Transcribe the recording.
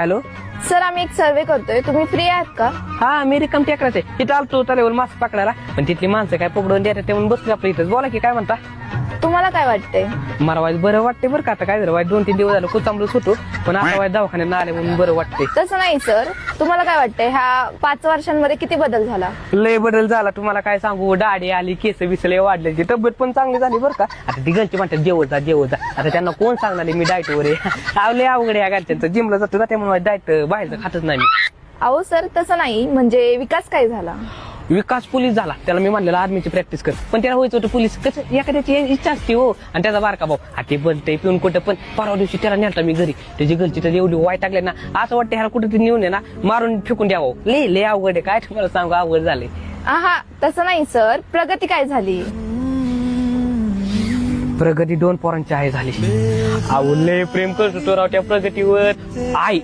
Hello. Sir आम्ही एक सर्वे करतोय, तुम्ही फ्री आहात का? हा, मी रिकम टेकराच आहे. तिथं आलतो तलेवर मास्क पकडायला, पण तिथली माणसं काय पकडून देतात ते म्हणून बसले आपल्या इथं. बोला की काय म्हणता. तुम्हाला काय वाटतंय? मला वाईट बरं वाटते बरं का. आता काय झालं, वाईट 2-3 दिवस झालं खूप चांगलं होतो, पण आता वाईट दवाखान्यात आले म्हणून बरं वाटते. तसं नाही सर, तुम्हाला काय वाटतंय ह्या 5 वर्षांमध्ये किती बदल झाला? लय बदल झाला. तुम्हाला काय सांगू, दाढी आली, केस बिसले वाढल्याची, तब्येत पण चांगली झाली बरं का. आता ती घरची म्हणतात जेवत जा. आता त्यांना कोण सांगणार मी डाएटवर आहे. लय अवघड आहे घरच्यांचं. जिमला जातो ना, त्यामुळे डाएट बाहेरचं खातच नाही मी. अहो सर तसं नाही, म्हणजे विकास काय झाला? विकास पोलीस झाला. त्याला मी म्हणलेलं आर्मीची प्रॅक्टिस कर, पण त्याला व्हायचं होतं पोलीस. कसं एखाद्याची इच्छा असते हो. आणि त्याचा बारका भाऊ ते बनते पिऊन कुठं पण. परवा दिवशी त्याला नेलता मी घरी. त्याची घरची तर एवढी वाईट टाकले ना, असं वाटतं ह्याला कुठे नेऊन ना मारून फेकून द्यावं. लय अवघड आहे. काय तुम्हाला सांगू, अवघड झाले. आहा तसं नाही सर, प्रगती काय झाली? प्रगती 2 पोरांची आहे झाली. अहो लय प्रेम करतो तो राव त्या प्रगतीवर. आई